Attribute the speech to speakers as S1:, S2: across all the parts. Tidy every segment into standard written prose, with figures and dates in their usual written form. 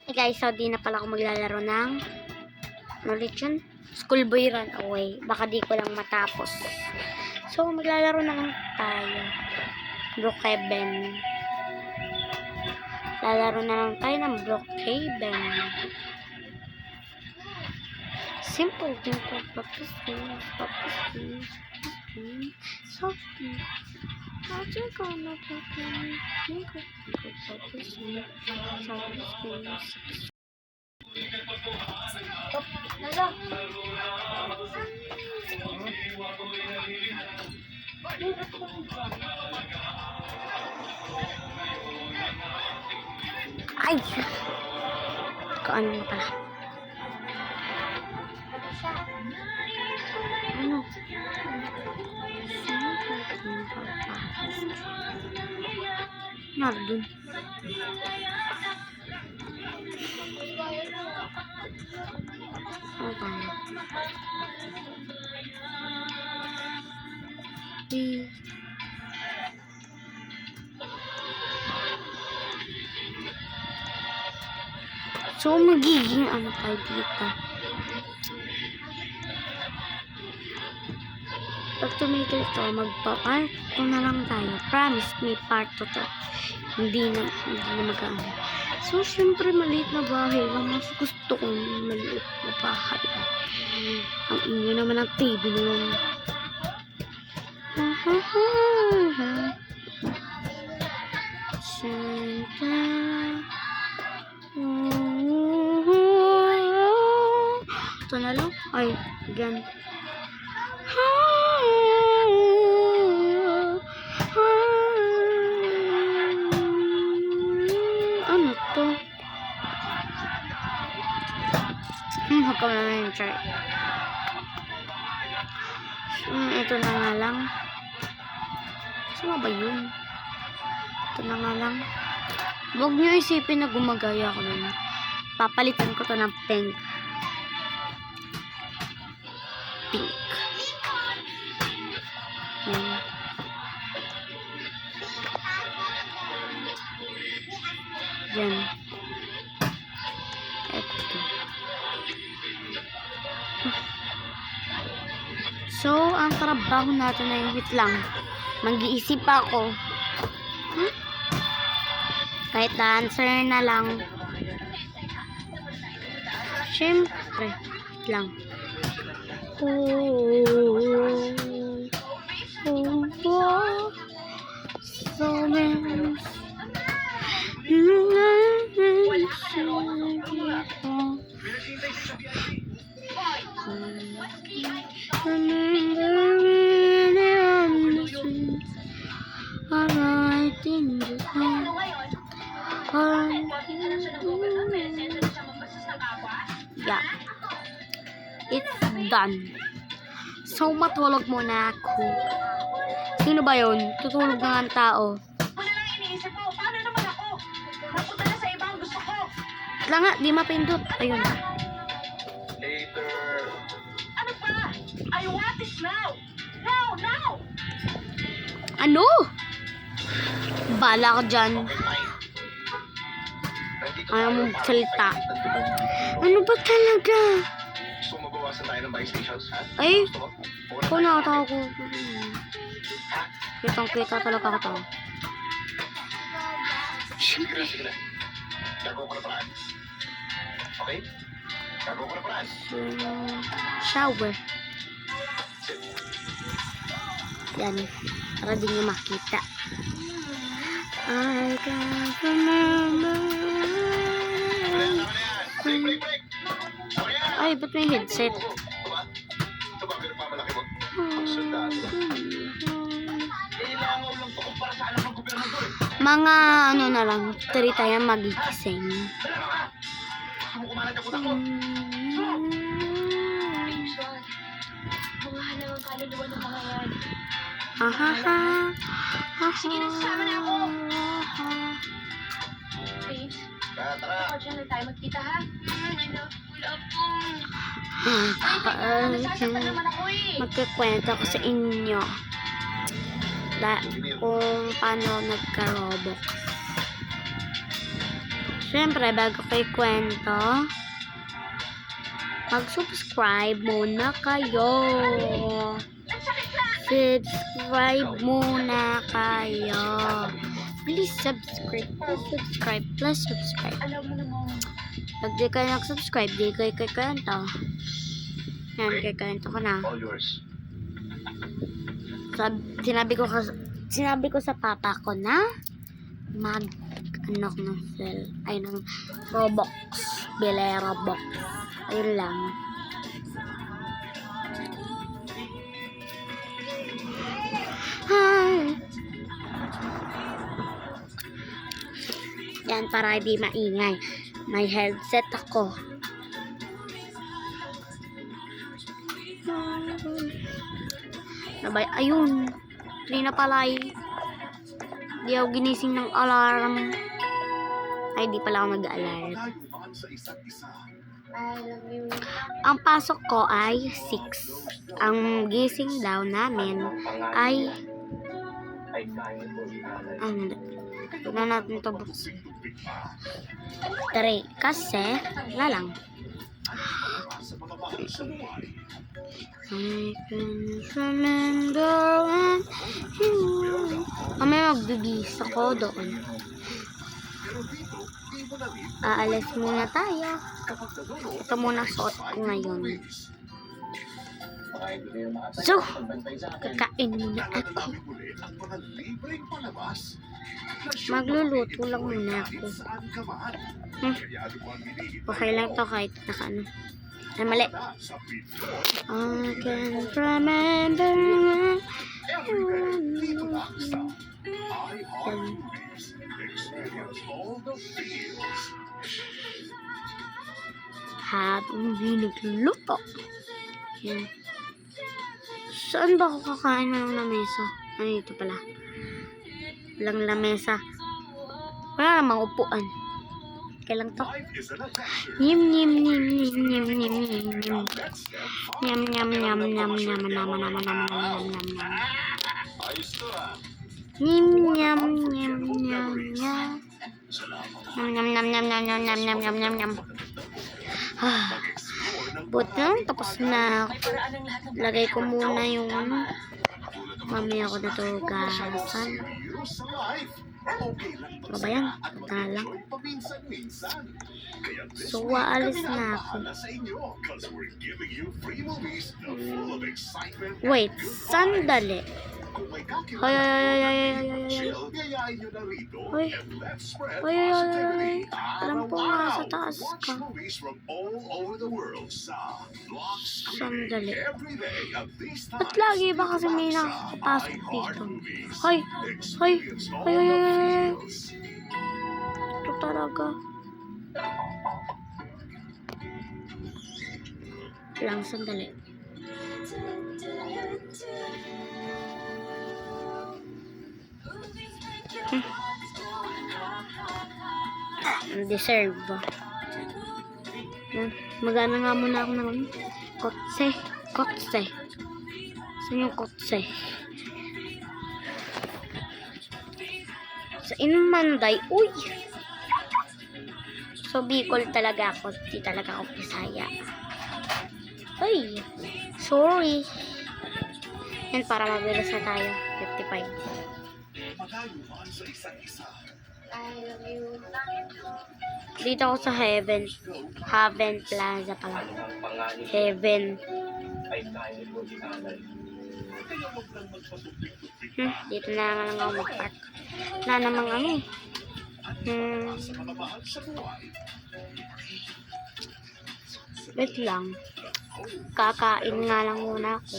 S1: Hey guys, so di na pala ako maglalaro ng Religion Schoolboy Runaway. Baka di ko lang matapos. So, maglalaro na lang tayo. Brookhaven. Lalaro na lang tayo ng Brookhaven. Simple, simple. Softly. How'd you gonna put me? Ay! Kaano na pala? Ano? Nardun. Ano tayo? So, magiging ano tayo dito? Pag tumigil ito, magpa-part 2 na lang tayo. Promise me, part 2 to. Hindi na mag-ano. So, syempre, maliit na bahay lang. Mas gusto kong maliit na bahay. Ang inyo naman ang TV naman. Santa. Ito na lang. Ay, gan. Ano to? Huwag ka na yung chart. Ito na nga lang. Saan ba yun? Ito na nga lang. Huwag nyo isipin na gumagaya ko nun. Papalitan ko to ng pink. Pink. Yan. Ito. So, ang trabaho natin ay wait lang. Mag-iisip ako. Kahit dancer na lang. Siyempre. Wait lang. So many. Yeah. It's done. So, matulog muna ako. Sino ba yun? Tutulog na nga ang tao.
S2: Wala lang iniisip ko. Paano naman ako? Napunta na sa ibang gusto ko.
S1: Lang nga, di mapindot. Ayun.
S3: Later.
S2: Ano pa? I want this now. Now, now.
S1: Ano? Bala ka dyan. Ayaw mong salita. Ano ba talaga?
S3: Gusto mo mabawasan tayo ng buy stations, ha?
S1: Ay,
S3: Gusto mo?
S1: kung nakatawa ko. Kitang-kita talaga ako to.
S3: Sige na, sige na. Gagawa ko na paraan. Okay? Gagawa ko na paraan.
S1: Shower. Yan. Para di nyo makita. I can't remember.
S3: Break, break, break!
S1: Ay, ba't may headset?
S3: Ito ba? Pinagmamalaki mo? Sundalo. Ilangaw lang to kung para sa anak ng gobernador.
S1: Mga ano na lang, 3 tayo magigising.
S3: Gusto mo kumalat ako na ko?
S2: Mga halagang kaluluwa ng mga yan.
S1: Hahaha.
S2: Sige na, sasama na ako. Babes,
S3: Tara.
S2: order na tayo magkita ha? Ano? Wala po.
S1: Nasasaktan
S2: naman ako eh.
S1: Magkikwento ko sa inyo kung paano nagka-Roblox. Siyempre, bago kayo kwento, mag-subscribe muna kayo. Subscribe muna kayo. Please subscribe. Please subscribe. Please subscribe.
S2: Alam mo naman.
S1: Pag di kayo nag-subscribe, di kayo kwento. Yan, kwento ko na.
S3: All yours.
S1: Sinabi ko sa papa ko na mag-ano ng cell, ay ng Roblox. Bile Roblox. Ayun lang. Hi. Yan, para hindi maingay. May headset ako. Nabay, ayun. Hindi na pala di ako ginising ng alarm. Ay, di pala ako nag-alarm. Ang pasok ko ay 6. Ang gising daw namin ay na natin ito buksan. 3. Kasi, wala lang. I can remember when you... May magbibis ako doon. Aalis muna tayo. Ito muna suot ko ngayon. So, kakain muna ako. Magluluto lang muna ako. Okay lang to kahit naka-ano. Ay, mali. I can't remember. Habang binigluto. Yan. Saan ba ako kakain ng lamesa? Ay, ito pala. Walang lamesa. Wala namang upuan. Kailan to? Nim nim nim nim nim nim nim nim. Nyam nyam nyam nyam nyam nyam nyam nyam nyam nyam. Nim nyam nyam nyam nyam. Nyam nyam nyam nyam nyam nyam nyam nyam nyam nyam. Buti lang, tapos na. Lagay ko muna yung mamaya ko dito gasan. Ano ba yan? Tala lang. So, waalis na ako. Wait, sandali. Hoy, alam po nga sa taas ka. Sandali. Ba't lagi ba kasi may nakapasok dito? Hoy. Ito talaga. Lang, sandali. Deserve ba? Magana nga muna ako ng kotse. Saan yung kotse? Sa Inmanday. Uy! So, Bicol talaga ako. Di talaga ako Bisaya. Uy! Sorry. Yan, para mabilis na tayo. 55. Dito ako sa Heaven Plaza pala. Heaven. Dito na lang ako mag-park. Wala namang ano. Wait lang. Kakain nga lang muna ako.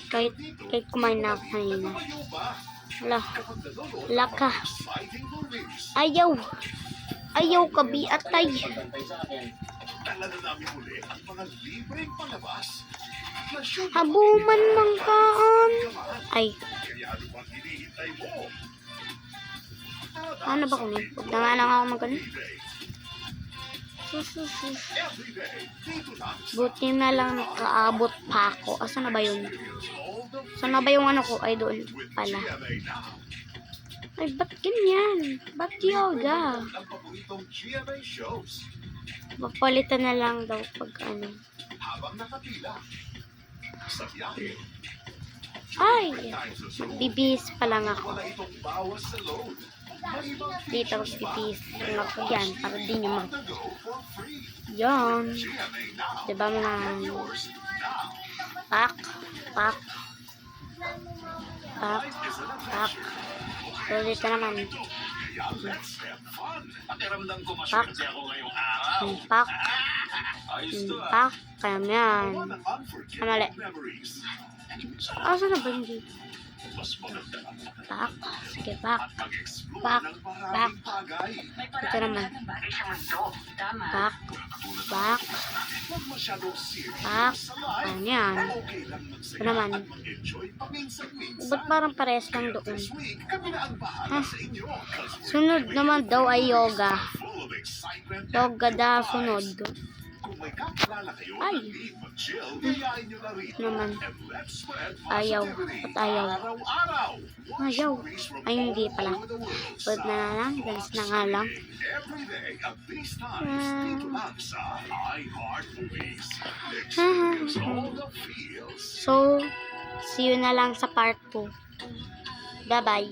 S1: kahit kumain na ako kanina. Wala ka. Ayaw ka, biatay. Habuman mangkaan. Ay. Ano ba kung yun? Huwag na nga lang ako mag-ano. Buti na lang nakaabot pa ako. Asa na ba yun? Saan na ba yung ano ko? Ay, doon pala. Ay, ba't ganyan? Ba't yoga?
S3: Ang paboritong GMA shows
S1: Mapalitan na lang daw pag ano.
S3: habang nakapila sa biyahe.
S1: Ay!
S3: Time sa show,
S1: Magbibihis pa lang ako.
S3: wala itong bawas sa load. May ibang
S1: Dito magbibihis lang ako yan para di nyo mag...
S3: to go for free.
S1: Yan.
S3: GMA Now.
S1: Diba mga...
S3: Yours now.
S1: Pak. Pak. Pak.
S3: Life is an
S1: Pak.
S3: adventure.
S1: So, dito naman.
S3: Kaya let's have fun.
S4: Pakiramdam ko
S1: Pak.
S4: maswerte ako ngayong araw.
S1: Pak.
S4: Ayos to ah.
S1: Pak. Kaya yan.
S3: One of unforgettable
S1: Mali.
S3: memories.
S1: Asa na ba hindi?
S3: Mas maganda ang
S1: Pak. Sige, pak.
S3: at mag-explore
S1: Pak.
S3: ng maraming bagay.
S2: May
S1: Ito
S2: paraan
S1: naman.
S2: lahat ng bagay sa mundo. Tama.
S1: Pak. Pak.
S3: Huwag masyadong serious
S1: Pak.
S3: sa life.
S1: Ano yan?
S3: Okay lang magsaya
S1: Ito naman.
S3: at mag-enjoy paminsan-minsan.
S1: Ba't parang pares lang doon?
S3: This week, kami na ang bahala
S1: Ah.
S3: sa inyo. 'Cause we're
S1: Sunod naman daw ay yoga.
S3: full of excitement and
S1: Yoga daw
S3: good
S1: sunod.
S3: vibes. Kung may kakilala kayo
S1: Ay.
S3: na need mag-chill, gayahin nyo na rito.
S1: Naman.
S3: And let's spread
S1: Ayaw.
S3: positivity.
S1: Ba't ayaw?
S3: Araw-araw. Watch
S1: Ayaw.
S3: stories from
S1: Ay, hindi
S3: all
S1: pala.
S3: over the world
S1: Pwede
S3: sa
S1: na lang. Dance na nga lang.
S3: Every day at these times,
S1: Ah.
S3: dito lang sa iHeart Movies. Experience all the feels.
S1: So, see you na lang sa part 2. Bye-bye.